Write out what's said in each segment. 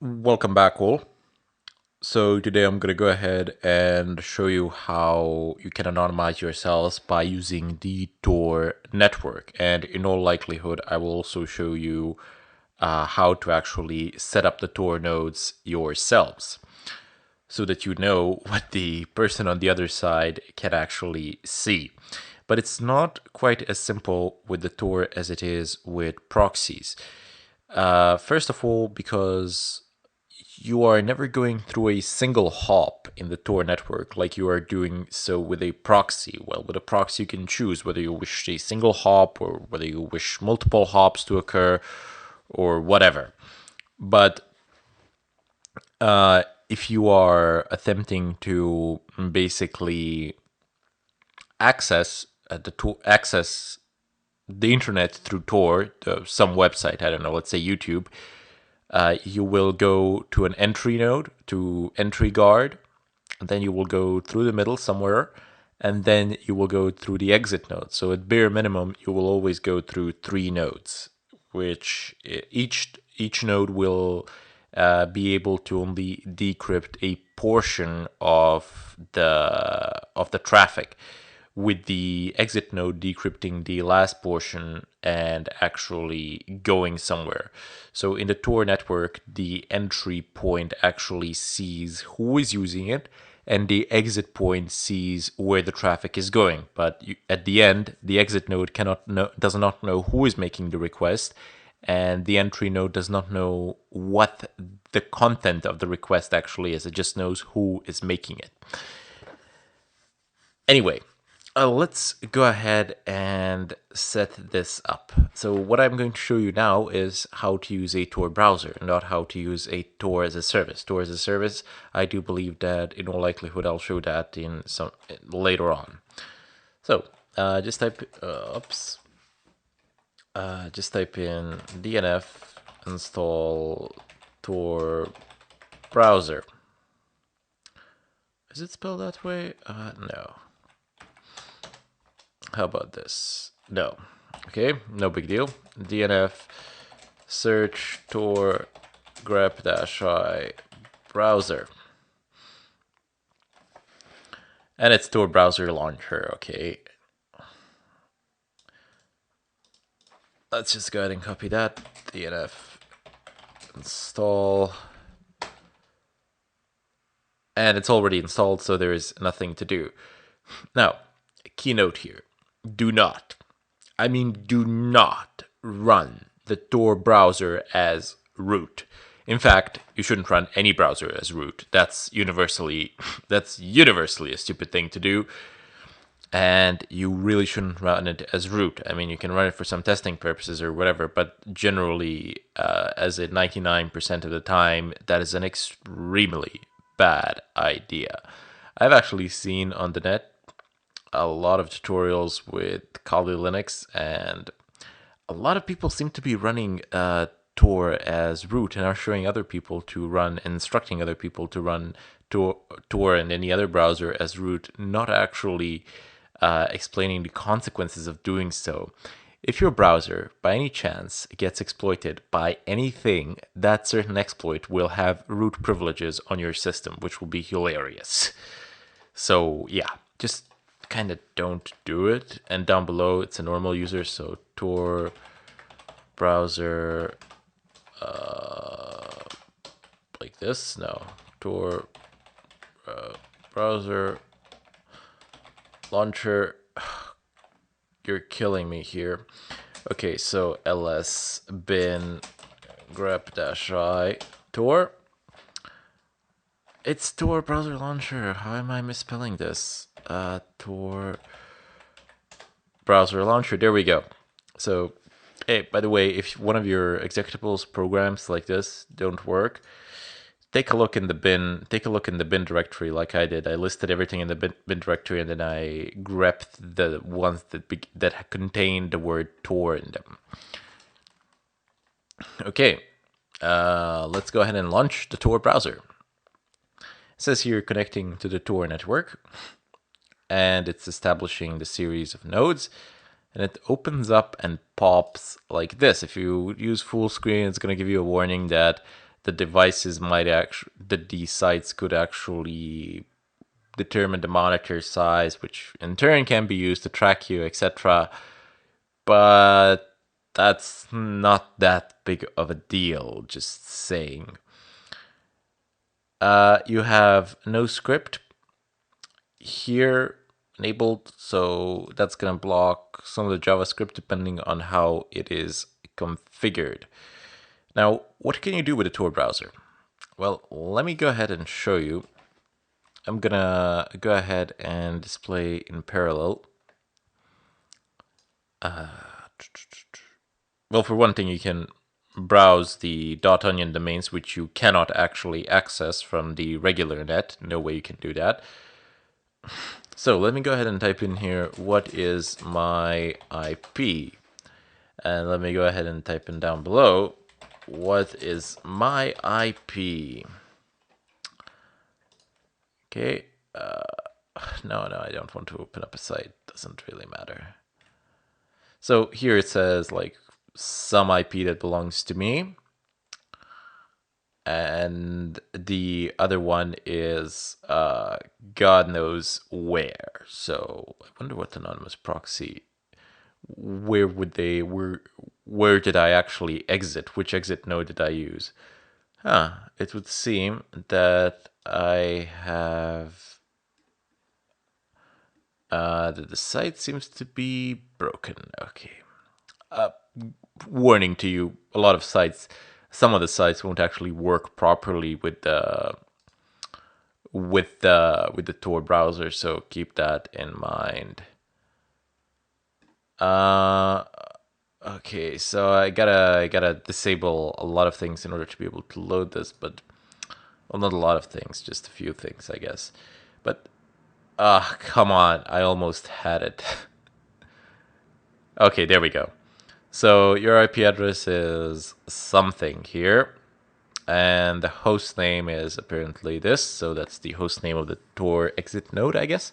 Welcome back, all. So today I'm going to go ahead and show you how you can anonymize yourselves by using the Tor network. And in all likelihood, I will also show you how to actually set up the Tor nodes yourselves so that you know what the person on the other side can actually see. But it's not quite as simple with the Tor as it is with proxies. First of all, because you are never going through a single hop in the Tor network like you are doing so with a proxy. Well, with a proxy, you can choose whether you wish a single hop or whether you wish multiple hops to occur or whatever. But if you are attempting to basically access the internet through Tor, some website, I don't know, let's say YouTube, you will go to an entry node, to entry guard, and then you will go through the middle somewhere, and then you will go through the exit node. So at bare minimum, you will always go through 3 nodes, which each node will be able to only decrypt a portion of the traffic, with the exit node decrypting the last portion and actually going somewhere. So in the Tor network, the entry point actually sees who is using it, and the exit point sees where the traffic is going. But at the end, the exit node does not know who is making the request, and the entry node does not know what the content of the request actually is. It just knows who is making it. Anyway, let's go ahead and set this up. So what I'm going to show you now is how to use a Tor browser, not how to use a Tor as a service. Tor as a service, I do believe that in all likelihood I'll show that in some later on. So just type just type in dnf install Tor browser. Is it spelled that way? No. How about this? No. Okay, no big deal. DNF search Tor grep-i browser. And it's Tor browser launcher, okay. Let's just go ahead and copy that. DNF install. And it's already installed, so there is nothing to do. Now, a keynote here. Do not run the Tor browser as root. In fact, you shouldn't run any browser as root. That's universally a stupid thing to do. And you really shouldn't run it as root. I mean, you can run it for some testing purposes or whatever, but generally, as a 99% of the time, that is an extremely bad idea. I've actually seen on the net a lot of tutorials with Kali Linux, and a lot of people seem to be running Tor as root and are showing other people to run, instructing other people to run Tor and any other browser as root, not actually explaining the consequences of doing so. If your browser, by any chance, gets exploited by anything, that certain exploit will have root privileges on your system, which will be hilarious. So yeah, just kind of don't do it. And down below, it's a normal user, so Tor browser, like this. No, Tor browser launcher. You're killing me here. Okay, so ls bin grep-i Tor. It's Tor browser launcher. How am I misspelling this? Tor browser launcher. There we go. So, hey, by the way, if one of your executables programs like this don't work, take a look in the bin. Take a look in the bin directory, like I did. I listed everything in the bin directory, and then I grepped the ones that contained the word Tor in them. Okay, let's go ahead and launch the Tor browser. It says here connecting to the Tor network, and it's establishing the series of nodes, and it opens up and pops like this. If you use full screen, it's going to give you a warning that the devices might actually, that these sites could actually determine the monitor size, which in turn can be used to track you, etc. But that's not that big of a deal, just saying. You have no script here enabled, so that's going to block some of the JavaScript depending on how it is configured. Now, what can you do with the Tor browser? Well, let me go ahead and show you. I'm gonna go ahead and display in parallel. Well, for one thing, you can browse the .onion domains, which you cannot actually access from the regular net. No way you can do that. So let me go ahead and type in here, what is my IP? And let me go ahead and type in down below, what is my IP? Okay. No, I don't want to open up a site. Doesn't really matter. So here it says like some IP that belongs to me. And the other one is God knows where. So I wonder what anonymous proxy, where did I actually exit? Which exit node did I use? It would seem that I have that the site seems to be broken. Okay. Warning to you, a lot of sites, some of the sites won't actually work properly with the Tor browser, so keep that in mind. Okay, so I gotta disable a lot of things in order to be able to load this, but well, not a lot of things, just a few things, I guess. But come on, I almost had it. Okay, there we go. So your IP address is something here, and the host name is apparently this, so that's the host name of the Tor exit node, I guess.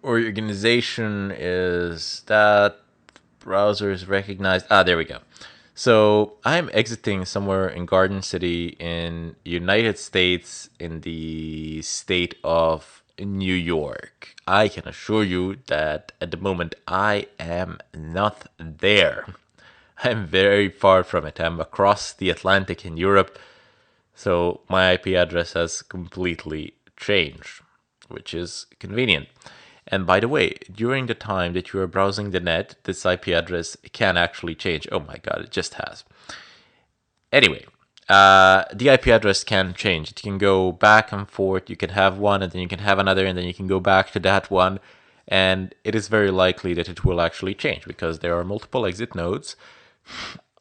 Organization is that, browser is recognized. There we go. So I'm exiting somewhere in Garden City in United States in the state of New York. I can assure you that at the moment I am not there. I'm very far from it. I'm across the Atlantic in Europe. So my IP address has completely changed, which is convenient. And by the way, during the time that you are browsing the net, this IP address can actually change. Oh my god, it just has. Anyway, the IP address can change. It can go back and forth. You can have one, and then you can have another, and then you can go back to that one. And it is very likely that it will actually change because there are multiple exit nodes,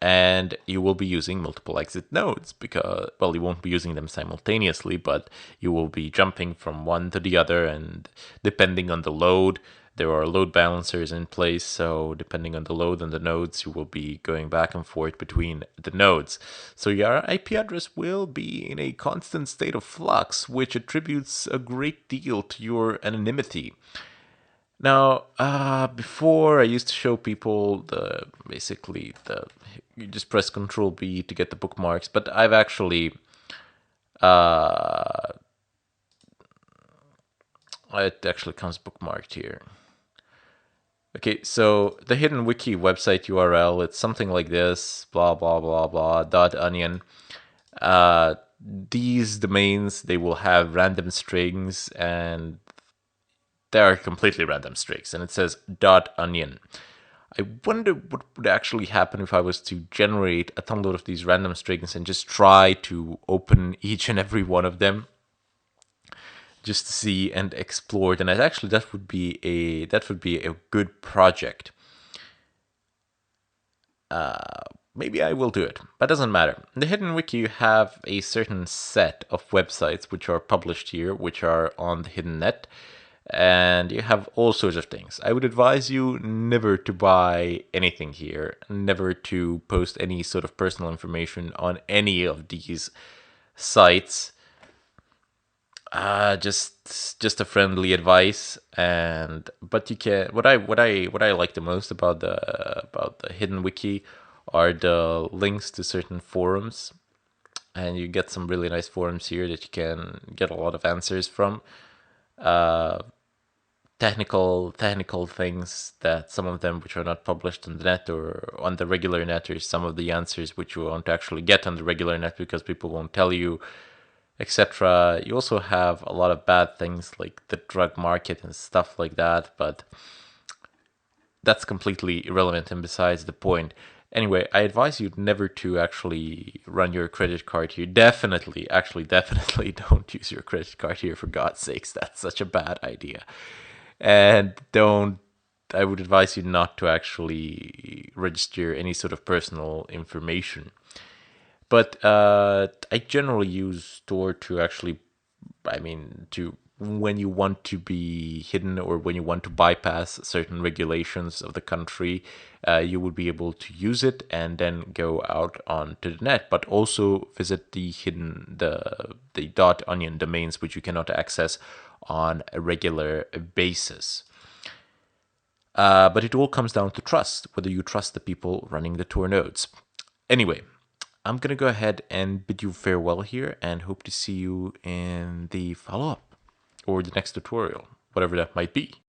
and you will be using multiple exit nodes because, well, you won't be using them simultaneously, but you will be jumping from one to the other, and depending on the load, there are load balancers in place, so depending on the load and the nodes, you will be going back and forth between the nodes. So your IP address will be in a constant state of flux, which attributes a great deal to your anonymity. Now, before I used to show people you just press Control B to get the bookmarks, but I've actually it actually comes bookmarked here. Okay, so the hidden wiki website URL, it's something like this, blah blah blah blah .onion. These domains, they will have random strings, and they are completely random strings, and it says .onion. I wonder what would actually happen if I was to generate a ton of these random strings and just try to open each and every one of them just to see and explore. Then actually that would be a good project. Maybe I will do it, but it doesn't matter. In the Hidden Wiki, you have a certain set of websites which are published here, which are on the hidden net, and you have all sorts of things. I would advise you never to buy anything here, never to post any sort of personal information on any of these sites. Just a friendly advice, but you can. What I like the most about the Hidden Wiki are the links to certain forums, and you get some really nice forums here that you can get a lot of answers from. Technical things, that some of them which are not published on the net or on the regular net, or some of the answers which you won't actually get on the regular net because people won't tell you, etc. You also have a lot of bad things like the drug market and stuff like that, but that's completely irrelevant and besides the point. Anyway, I advise you never to actually run your credit card here. Definitely don't use your credit card here, for God's sakes. That's such a bad idea. And I would advise you not to actually register any sort of personal information. But I generally use Tor to actually, to when you want to be hidden or when you want to bypass certain regulations of the country, you would be able to use it and then go out onto the net, but also visit the .onion domains, which you cannot access on a regular basis. But it all comes down to trust, whether you trust the people running the Tor nodes. Anyway, I'm going to go ahead and bid you farewell here and hope to see you in the follow-up or the next tutorial, whatever that might be.